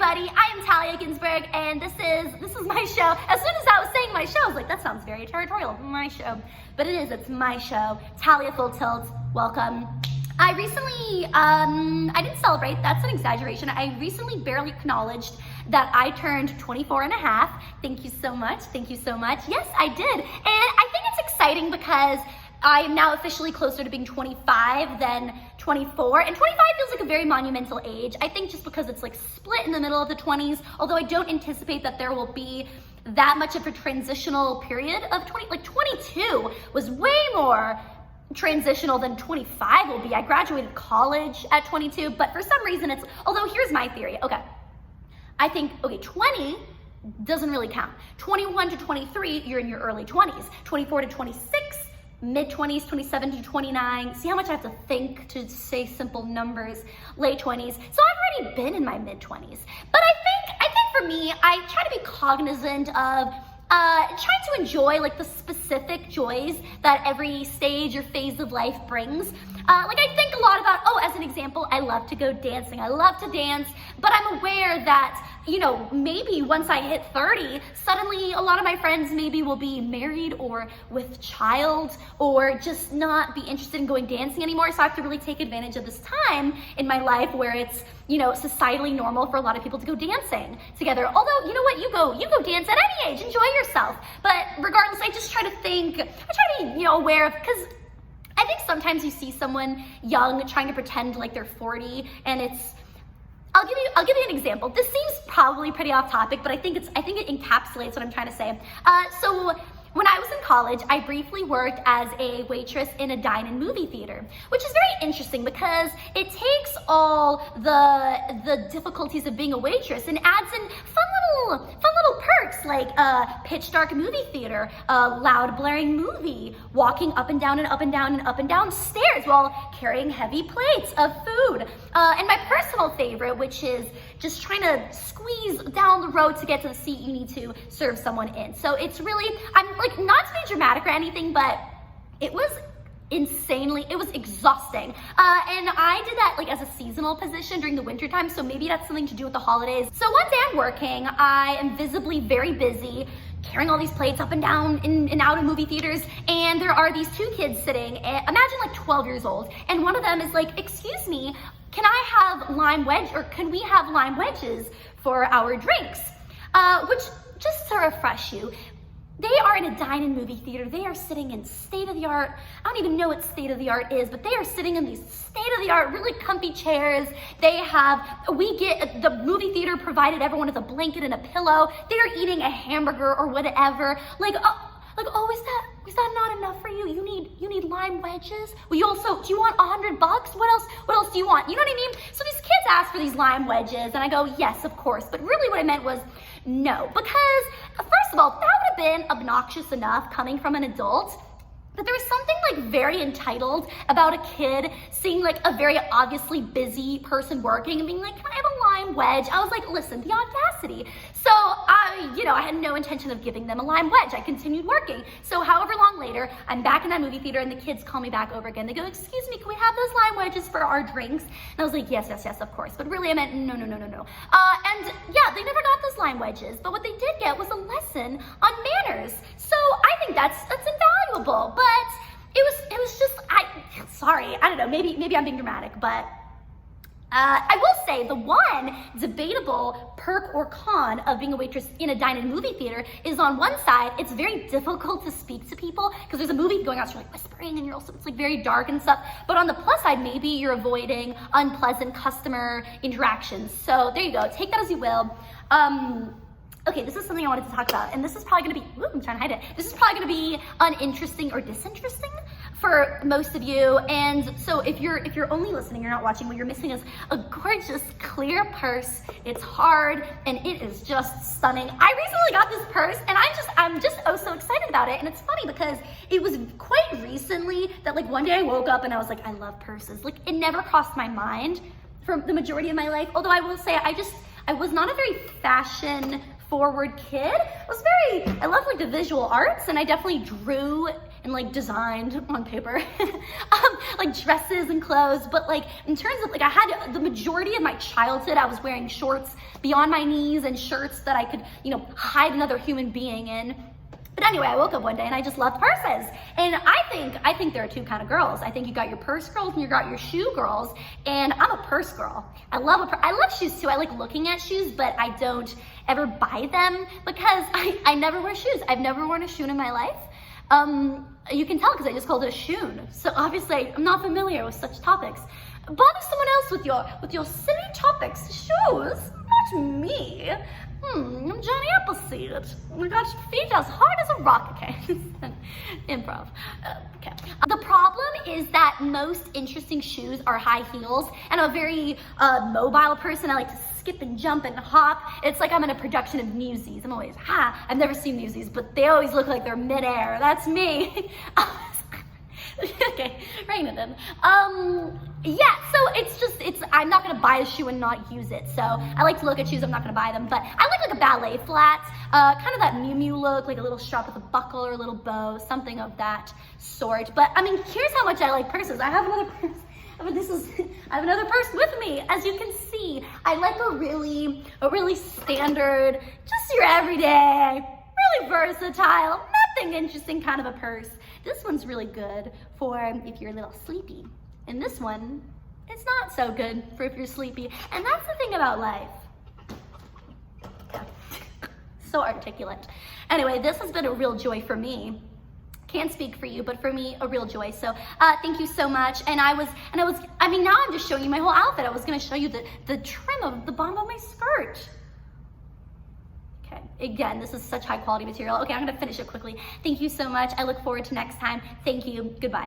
everybody. I am Talya Ginsburg, and this is my show. As soon as I was saying my show, I was like, that sounds very territorial, my show. But it's my show. Talya Full Tilt, welcome. I recently, I didn't celebrate, that's an exaggeration. I recently barely acknowledged that I turned 24 and a half. Thank you so much, thank you so much. Yes, I did. And I think it's exciting because I am now officially closer to being 25 than 24, and 25 feels like a very monumental age. I think just because it's like split in the middle of the 20s, although I don't anticipate that there will be that much of a transitional period of 22 was way more transitional than 25 will be. I graduated college at 22, but for some reason although here's my theory, I think, 20 doesn't really count. 21 to 23, you're in your early 20s. 24 to 26, mid-20s, 27 to 29. See how much I have to think to say simple numbers, late 20s. So I've already been in my mid-20s. But I think for me, I try to be cognizant of trying to enjoy like the specific joys that every stage or phase of life brings. I think a lot about, as an example, I love to go dancing. I love to dance, but I'm aware that, maybe once I hit 30, suddenly a lot of my friends maybe will be married or with child or just not be interested in going dancing anymore. So I have to really take advantage of this time in my life where it's, societally normal for a lot of people to go dancing together. Although, you know what, you go dance at any age, enjoy yourself. But regardless, I try to be, aware of, because I think sometimes you see someone young trying to pretend like they're 40, and I'll give you an example. This seems probably pretty off topic, but I think it encapsulates what I'm trying to say. So when I was in college, I briefly worked as a waitress in a dine-in movie theater, which is very interesting because it takes all the difficulties of being a waitress and adds in fun little perks like pitch dark movie theater, loud blaring movie, walking up and down and up and down and up and down stairs while carrying heavy plates of food. And my personal favorite, which is just trying to squeeze down the road to get to the seat you need to serve someone in. So it's really, I'm like, not to be dramatic or anything, but it was exhausting. And I did that like as a seasonal position during the winter time, so maybe that's something to do with the holidays. So one day I'm working, I am visibly very busy, carrying all these plates up and down in and out of movie theaters, and there are these two kids sitting, imagine like 12 years old, and one of them is like, excuse me, can we have lime wedges for our drinks? Which, just to refresh you, they are in a dine-in movie theater. They are sitting in state-of-the-art, I don't even know what state-of-the-art is, but they are sitting in these state-of-the-art, really comfy chairs. The movie theater provided everyone with a blanket and a pillow. They are eating a hamburger or whatever. Is that not enough for you? You need lime wedges? Do you want $100? What else do you want? You know what I mean? So these kids ask for these lime wedges, and I go, yes, of course. But really what I meant was no, because first of all, that would have been obnoxious enough coming from an adult. But there was something like very entitled about a kid seeing like a very obviously busy person working and being like, can I have a lime wedge? I was like, listen, the audacity. So I had no intention of giving them a lime wedge. I continued working. So however long later, I'm back in that movie theater and the kids call me back over again. They go, excuse me, can we have those lime wedges for our drinks? And I was like, yes, of course. But really I meant no. And yeah, they never got those lime wedges. But what they did get was a lesson on manners. So I think that's invaluable. But it was just, sorry, I don't know, maybe I'm being dramatic, but I will say the one debatable perk or con of being a waitress in a dine-in movie theater is on one side, it's very difficult to speak to people because there's a movie going on, so you're like whispering and it's like very dark and stuff. But on the plus side, maybe you're avoiding unpleasant customer interactions. So there you go, take that as you will. Okay, this is something I wanted to talk about, and this is probably gonna be, I'm trying to hide it. This is probably gonna be uninteresting or disinteresting for most of you. And so if you're only listening, you're not watching, what you're missing is a gorgeous, clear purse. It's hard, and it is just stunning. I recently got this purse, and I'm just so excited about it. And it's funny because it was quite recently that like one day I woke up and I was like, I love purses. Like it never crossed my mind for the majority of my life. Although I will say I was not a very fashion forward kid. I love like the visual arts, and I definitely drew and like designed on paper, like dresses and clothes. But like in terms of like, I had the majority of my childhood, I was wearing shorts beyond my knees and shirts that I could, you know, hide another human being in. But anyway, I woke up one day and I just loved purses. And I think there are two kind of girls. I think you got your purse girls and you got your shoe girls. And I'm a purse girl. I love shoes too. I like looking at shoes, but I don't ever buy them because I never wear shoes. I've never worn a shoe in my life. You can tell because I just called it a shoon. So obviously I'm not familiar with such topics. Bother someone else with your silly topics. Shoes, not me. I'm Johnny Appleseed. I got feet as hard as a rock. Okay, improv. Okay. The problem is that most interesting shoes are high heels, and I'm a very mobile person. I like to skip and jump and hop. It's like I'm in a production of Newsies. I'm always, I've never seen Newsies, but they always look like they're midair. That's me. Okay, rein it in. Yeah, so I'm not gonna buy a shoe and not use it. So I like to look at shoes, I'm not gonna buy them, but I like a ballet flat, kind of that Miu Miu look, like a little strap with a buckle or a little bow, something of that sort. But I mean, here's how much I like purses. I have another purse. I have another purse with me. As you can see, I like a really standard, just your everyday, really versatile, nothing interesting kind of a purse. This one's really good for if you're a little sleepy. And this one, it's not so good for if you're sleepy. And that's the thing about life. Yeah. So articulate. Anyway, this has been a real joy for me. Can't speak for you, but for me, a real joy. So thank you so much. And I mean, now I'm just showing you my whole outfit. I was gonna show you the trim of the bottom of my skirt. Okay, again, this is such high quality material. Okay, I'm gonna finish it quickly. Thank you so much. I look forward to next time. Thank you, goodbye.